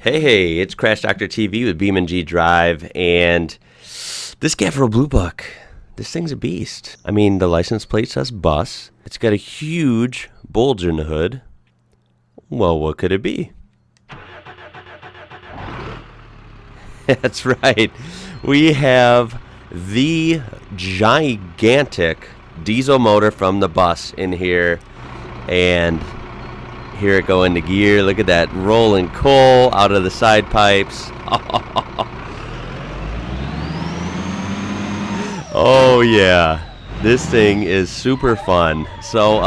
Hey, it's Crash Doctor TV with BeamNG Drive, and this Gavro Bluebuck, this thing's a beast. I mean, the license plate says bus. It's got a huge bulge in the hood. Well, what could it be? That's right. We have the gigantic diesel motor from the bus in here, and here it go into gear. Look at that rolling coal out of the side pipes. Oh yeah, this thing is super fun. So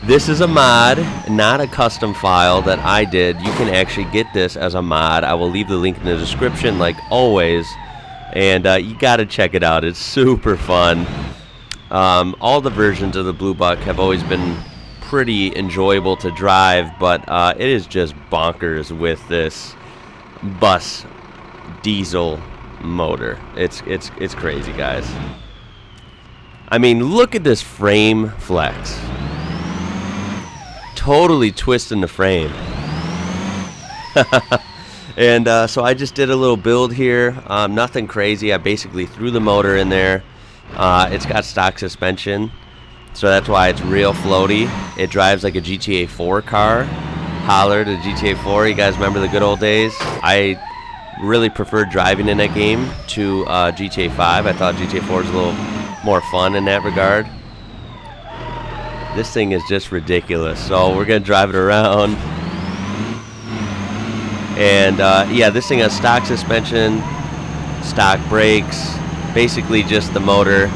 this is a mod, not a custom file that I did. You can actually get this as a mod. I will leave the link in the description like always, and you gotta check it out. It's super fun. All the versions of the Bluebuck have always been pretty enjoyable to drive, but it is just bonkers with this bus diesel motor. It's crazy, guys. I mean, look at this frame flex. Totally twisting the frame. And so I just did a little build here. Nothing crazy. I basically threw the motor in there. It's got stock suspension, so that's why it's real floaty. It drives like a GTA 4 car. Holler to GTA 4. You guys remember the good old days? I really preferred driving in that game to GTA 5. I thought GTA 4 was a little more fun in that regard. This thing is just ridiculous. So we're going to drive it around. And yeah, this thing has stock suspension, stock brakes, basically just the motor,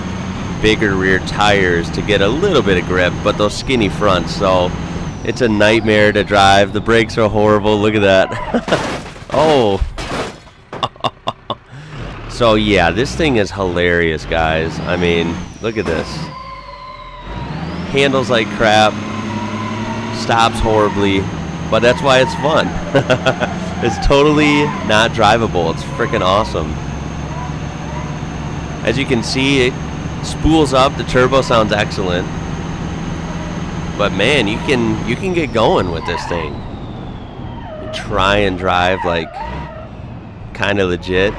bigger rear tires to get a little bit of grip, but those skinny fronts, so it's a nightmare to drive. The brakes are horrible. Look at that. Oh. So yeah, this thing is hilarious, guys. I mean, look at this. Handles like crap, stops horribly, but that's why it's fun. It's totally not drivable. It's freaking awesome. As you can see, it spools up. The turbo sounds excellent, but man, you can get going with this thing. Try and drive like kind of legit.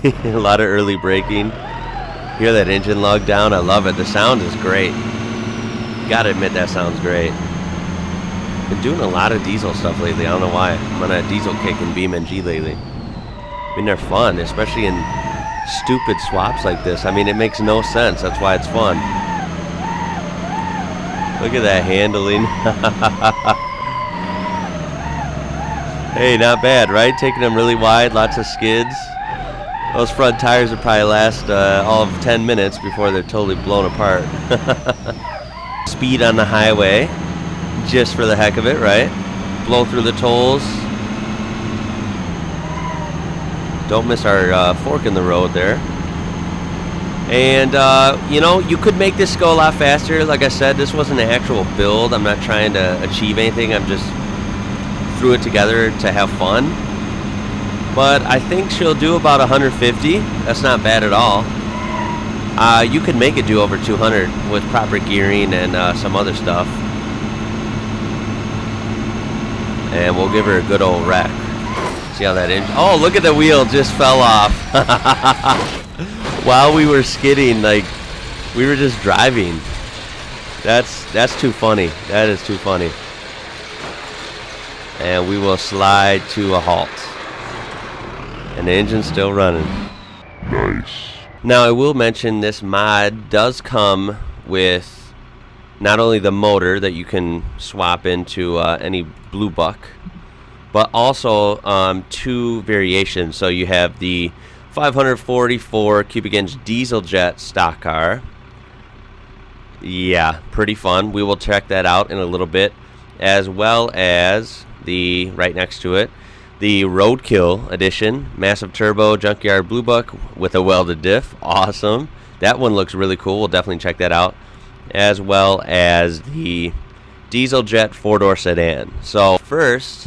A lot of early braking. Hear that engine lug down? I love it. The sound is great. Gotta admit, that sounds great. Been doing a lot of diesel stuff lately. I don't know why. I'm on a diesel kick in BeamNG lately. I mean, they're fun, especially in stupid swaps like this. I mean, it makes no sense. That's why it's fun. Look at that handling. Hey, not bad, right? Taking them really wide, lots of skids. Those front tires would probably last all of 10 minutes before they're totally blown apart. Speed on the highway, just for the heck of it, right? Blow through the tolls. Don't miss our fork in the road there. And, you know, you could make this go a lot faster. Like I said, this wasn't an actual build. I'm not trying to achieve anything. I'm just threw it together to have fun. But I think she'll do about 150. That's not bad at all. You could make it do over 200 with proper gearing and some other stuff. And we'll give her a good old wreck. See how that engine... Oh, look at the wheel just fell off. While we were skidding, like, we were just driving. That's too funny. That is too funny. And we will slide to a halt. And the engine's still running. Nice. Now, I will mention this mod does come with not only the motor that you can swap into any Bluebuck, but also two variations. So you have the 544 cubic inch diesel jet stock car. Yeah, pretty fun. We will check that out in a little bit, as well as the, right next to it, the Roadkill edition, massive turbo junkyard Bluebuck with a welded diff. Awesome. That one looks really cool. We'll definitely check that out, as well as the diesel jet four-door sedan. So first,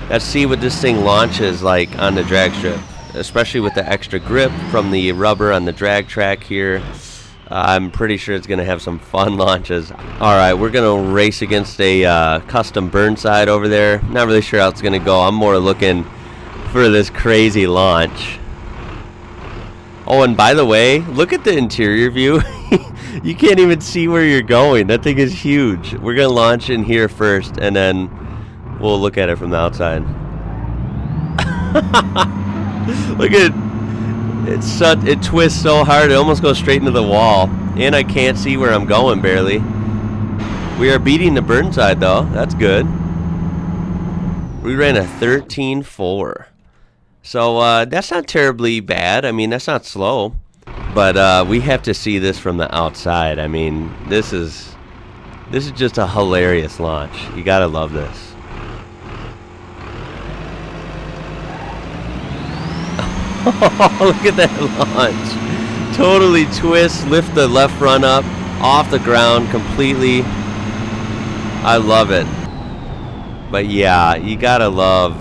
let's see what this thing launches like on the drag strip, especially with the extra grip from the rubber on the drag track here. I'm pretty sure it's going to have some fun launches. Alright, we're going to race against a custom Burnside over there. Not really sure how it's going to go. I'm more looking for this crazy launch. Oh, and by the way, look at the interior view. You can't even see where you're going. That thing is huge. We're going to launch in here first, and then we'll look at it from the outside. Look at it. It twists so hard, it almost goes straight into the wall. And I can't see where I'm going, barely. We are beating the Burnside, though. That's good. We ran a 13.4. So that's not terribly bad. I mean, that's not slow. But we have to see this from the outside. I mean, this is just a hilarious launch. You gotta love this. Look at that launch. Totally twist, lift the left front up off the ground completely. I love it. But yeah, you gotta love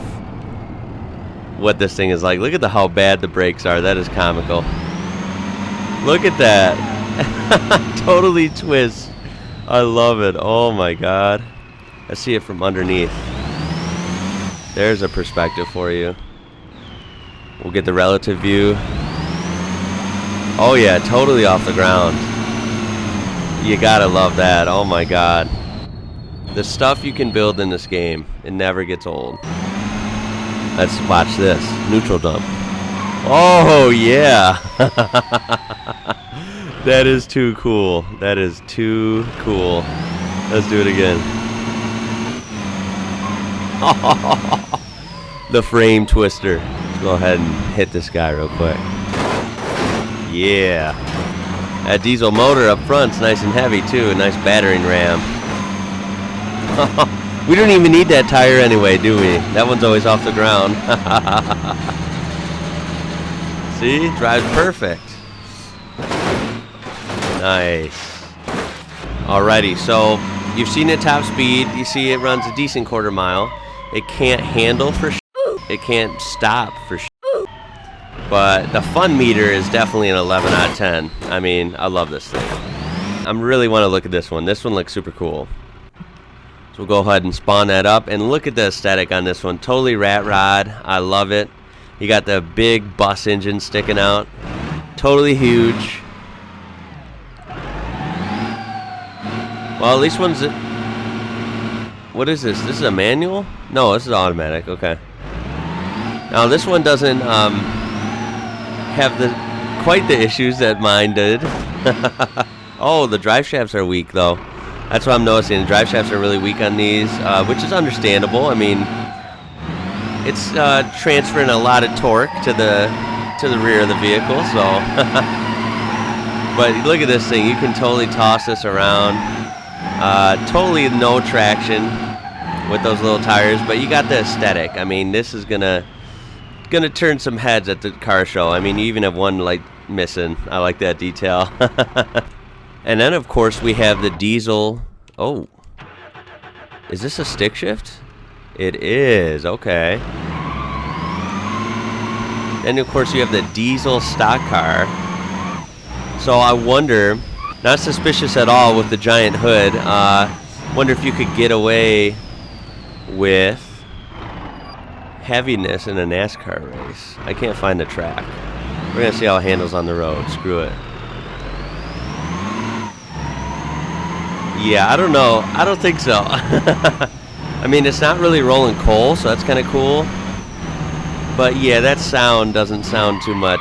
what this thing is like. Look at how bad the brakes are. That is comical. Look at that. Totally twist. I love it. Oh my god. I see it from underneath. There's a perspective for you. We'll get the relative view. Oh yeah, totally off the ground. You gotta love that. Oh my god. The stuff you can build in this game, it never gets old. Let's watch this. Neutral dump. Oh, yeah. That is too cool. That is too cool. Let's do it again. The frame twister. Let's go ahead and hit this guy real quick. Yeah. That diesel motor up front's nice and heavy, too. A nice battering ram. We don't even need that tire anyway, do we? That one's always off the ground. See? Drives perfect. Nice. Alrighty, so you've seen it top speed. You see it runs a decent quarter mile. It can't handle for it can't stop for but the fun meter is definitely an 11 out of 10. I mean, I love this thing. I really want to look at this one. This one looks super cool. So we'll go ahead and spawn that up, and look at the aesthetic on this one. Totally rat rod. I love it. You got the big bus engine sticking out. Totally huge. Well, at least one's... What is this? This is a manual? No, this is automatic. Okay. Now this one doesn't have quite the issues that mine did. Oh, the drive shafts are weak though. That's what I'm noticing. The drive shafts are really weak on these, which is understandable. I mean, it's transferring a lot of torque to the rear of the vehicle. So, but look at this thing. You can totally toss this around. Totally no traction with those little tires, but you got the aesthetic. I mean, this is gonna turn some heads at the car show. I mean, you even have one light missing. I like that detail. And then, of course, we have the diesel. Oh. Is this a stick shift? It is. Okay. Then, of course, you have the diesel stock car. So I wonder, not suspicious at all with the giant hood, wonder if you could get away with heaviness in a NASCAR race. I can't find the track. We're going to see how it handles on the road. Screw it. Yeah, I don't know. I don't think so. I mean, it's not really rolling coal, so that's kind of cool. But yeah, that sound doesn't sound too much.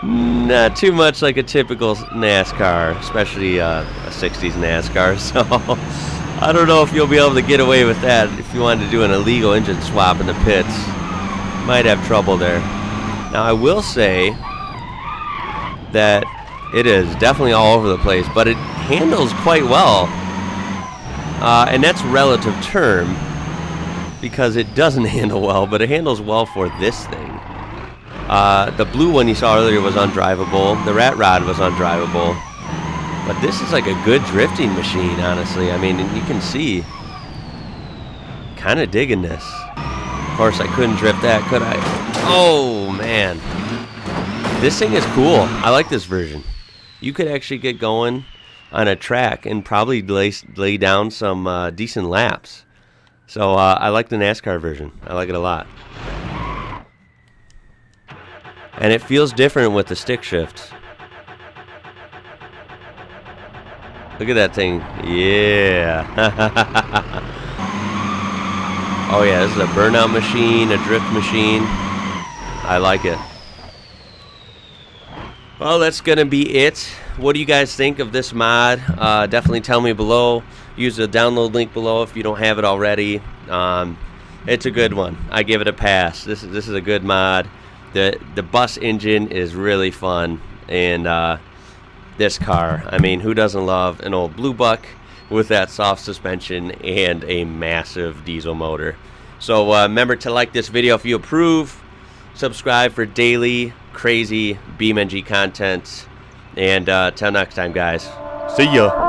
Not too much like a typical NASCAR, especially a 60s NASCAR. So I don't know if you'll be able to get away with that if you wanted to do an illegal engine swap in the pits. Might have trouble there. Now, I will say that it is definitely all over the place, but it handles quite well. And that's relative term because it doesn't handle well, but it handles well for this thing. The blue one you saw earlier was undrivable. The rat rod was undrivable. But this is like a good drifting machine, honestly. I mean, you can see. Kind of digging this. Of course, I couldn't drift that, could I? Oh, man. This thing is cool. I like this version. you could actually get going on a track and probably lay down some decent laps. So I like the NASCAR version. I like it a lot. And it feels different with the stick shift. Look at that thing. Yeah. Oh yeah, this is a burnout machine, a drift machine. I like it. Well, that's going to be it. What do you guys think of this mod? Definitely tell me below. Use the download link below if you don't have it already. It's a good one. I give it a pass. This is a good mod. The bus engine is really fun. And this car, I mean, who doesn't love an old Bluebuck with that soft suspension and a massive diesel motor? So remember to like this video if you approve. Subscribe for daily crazy BeamNG content. And till next time, guys. See ya.